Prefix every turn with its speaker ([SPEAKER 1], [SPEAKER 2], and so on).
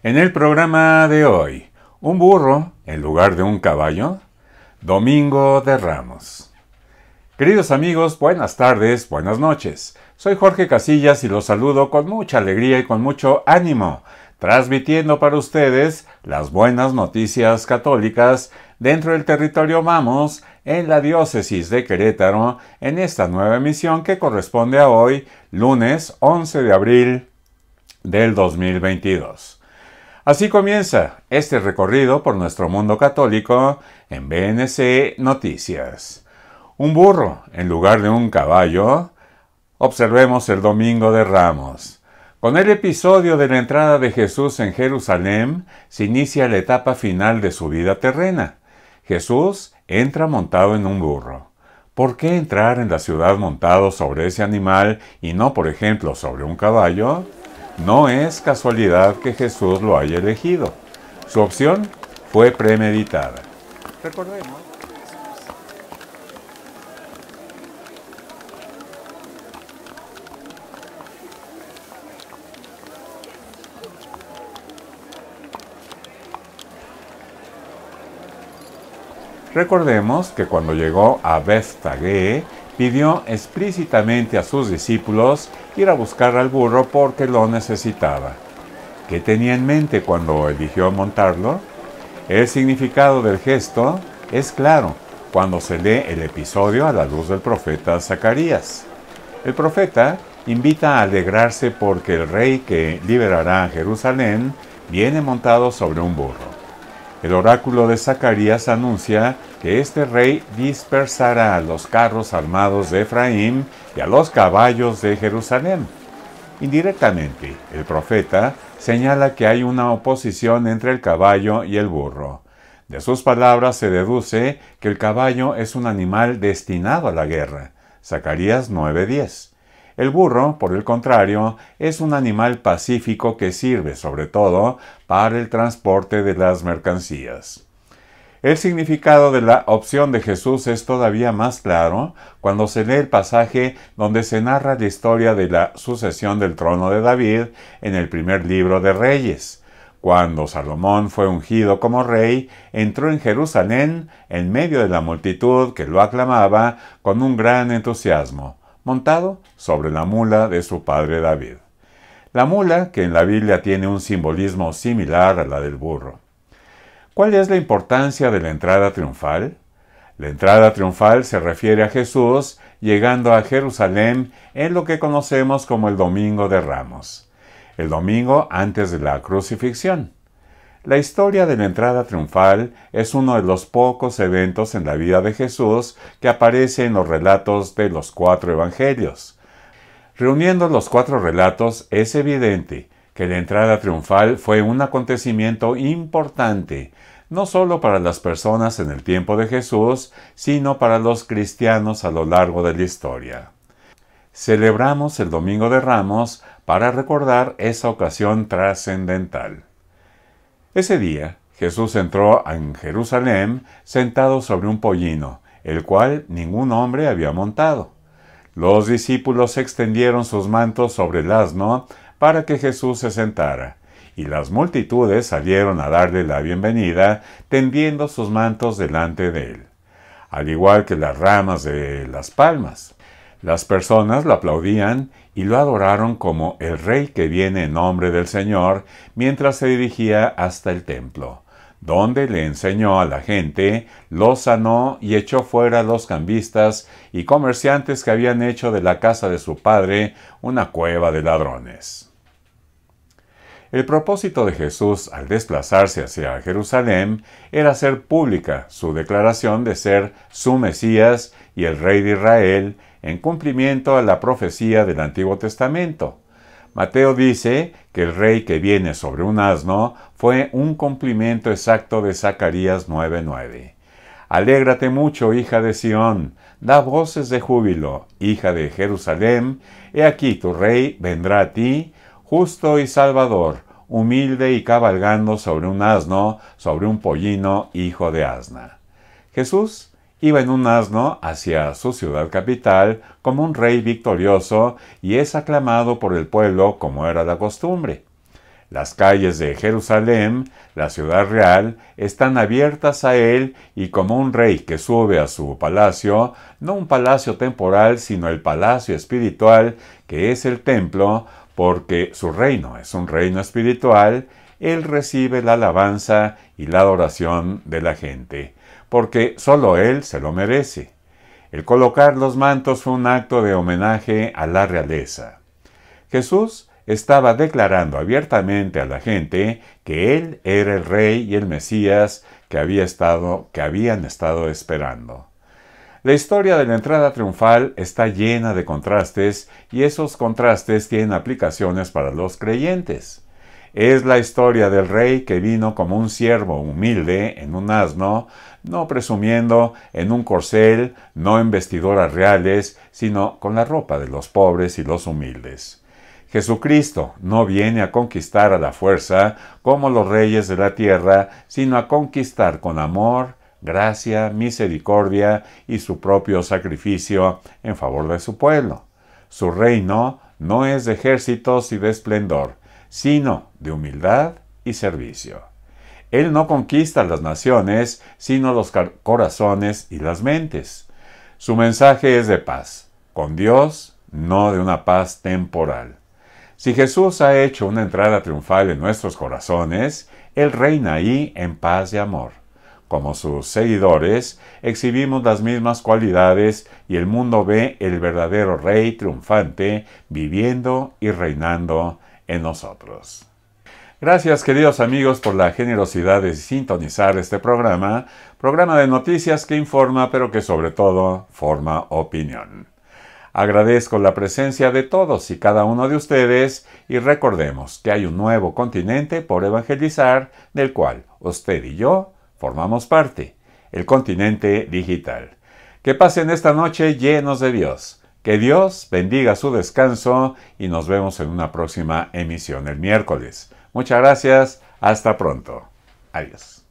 [SPEAKER 1] En el programa de hoy, ¿un burro en lugar de un caballo? Domingo de Ramos. Queridos amigos, buenas tardes, buenas noches. Soy Jorge Casillas y los saludo con mucha alegría y con mucho ánimo, transmitiendo para ustedes las buenas noticias católicas dentro del territorio Mamos, en la diócesis de Querétaro, en esta nueva emisión que corresponde a hoy, lunes 11 de abril del 2022. Así comienza este recorrido por nuestro mundo católico en BNC Noticias. ¿Un burro en lugar de un caballo? Observemos el Domingo de Ramos. Con el episodio de la entrada de Jesús en Jerusalén, se inicia la etapa final de su vida terrena. Jesús entra montado en un burro. ¿Por qué entrar en la ciudad montado sobre ese animal y no, por ejemplo, sobre un caballo? No es casualidad que Jesús lo haya elegido. Su opción fue premeditada. Recordemos. Recordemos que cuando llegó a Bethfagé, pidió explícitamente a sus discípulos ir a buscar al burro porque lo necesitaba. ¿Qué tenía en mente cuando eligió montarlo? El significado del gesto es claro cuando se lee el episodio a la luz del profeta Zacarías. El profeta invita a alegrarse porque el rey que liberará a Jerusalén viene montado sobre un burro. El oráculo de Zacarías anuncia que este rey dispersará a los carros armados de Efraín y a los caballos de Jerusalén. Indirectamente, el profeta señala que hay una oposición entre el caballo y el burro. De sus palabras se deduce que el caballo es un animal destinado a la guerra. Zacarías 9:10. El burro, por el contrario, es un animal pacífico que sirve sobre todo para el transporte de las mercancías. El significado de la opción de Jesús es todavía más claro cuando se lee el pasaje donde se narra la historia de la sucesión del trono de David en el primer libro de Reyes. Cuando Salomón fue ungido como rey, entró en Jerusalén en medio de la multitud que lo aclamaba con un gran entusiasmo, montado sobre la mula de su padre David. La mula, que en la Biblia tiene un simbolismo similar a la del burro. ¿Cuál es la importancia de la entrada triunfal? La entrada triunfal se refiere a Jesús llegando a Jerusalén en lo que conocemos como el Domingo de Ramos, el domingo antes de la crucifixión. La historia de la entrada triunfal es uno de los pocos eventos en la vida de Jesús que aparece en los relatos de los 4 evangelios. Reuniendo los 4 relatos, es evidente que la entrada triunfal fue un acontecimiento importante, no solo para las personas en el tiempo de Jesús, sino para los cristianos a lo largo de la historia. Celebramos el Domingo de Ramos para recordar esa ocasión trascendental. Ese día, Jesús entró en Jerusalén sentado sobre un pollino, el cual ningún hombre había montado. Los discípulos extendieron sus mantos sobre el asno para que Jesús se sentara, y las multitudes salieron a darle la bienvenida, tendiendo sus mantos delante de él, al igual que las ramas de las palmas. Las personas lo aplaudían y lo adoraron como el Rey que viene en nombre del Señor, mientras se dirigía hasta el templo, donde le enseñó a la gente, los sanó y echó fuera a los cambistas y comerciantes que habían hecho de la casa de su padre una cueva de ladrones. El propósito de Jesús al desplazarse hacia Jerusalén era hacer pública su declaración de ser su Mesías y el Rey de Israel en cumplimiento a la profecía del Antiguo Testamento. Mateo dice que el rey que viene sobre un asno fue un cumplimiento exacto de Zacarías 9:9. Alégrate mucho, hija de Sión, da voces de júbilo, hija de Jerusalén, he aquí tu rey vendrá a ti, justo y salvador, humilde y cabalgando sobre un asno, sobre un pollino, hijo de asna. Jesús iba en un asno hacia su ciudad capital como un rey victorioso y es aclamado por el pueblo como era la costumbre. Las calles de Jerusalén, la ciudad real, están abiertas a él y como un rey que sube a su palacio, no un palacio temporal, sino el palacio espiritual, que es el templo, porque su reino es un reino espiritual, él recibe la alabanza y la adoración de la gente, porque solo él se lo merece. El colocar los mantos fue un acto de homenaje a la realeza. Jesús estaba declarando abiertamente a la gente que él era el rey y el Mesías que habían estado esperando. La historia de la entrada triunfal está llena de contrastes y esos contrastes tienen aplicaciones para los creyentes. Es la historia del rey que vino como un siervo humilde en un asno, no presumiendo en un corcel, no en vestiduras reales, sino con la ropa de los pobres y los humildes. Jesucristo no viene a conquistar a la fuerza como los reyes de la tierra, sino a conquistar con amor, gracia, misericordia y su propio sacrificio en favor de su pueblo. Su reino no es de ejércitos y de esplendor, sino de humildad y servicio. Él no conquista las naciones, sino los corazones y las mentes. Su mensaje es de paz, con Dios, no de una paz temporal. Si Jesús ha hecho una entrada triunfal en nuestros corazones, Él reina ahí en paz y amor. Como sus seguidores, exhibimos las mismas cualidades y el mundo ve el verdadero Rey triunfante viviendo y reinando en nosotros. Gracias, queridos amigos, por la generosidad de sintonizar este programa de noticias que informa, pero que sobre todo forma opinión. Agradezco la presencia de todos y cada uno de ustedes y recordemos que hay un nuevo continente por evangelizar, del cual usted y yo formamos parte, el continente digital. Que pasen esta noche llenos de Dios. Que Dios bendiga su descanso y nos vemos en una próxima emisión el miércoles. Muchas gracias. Hasta pronto. Adiós.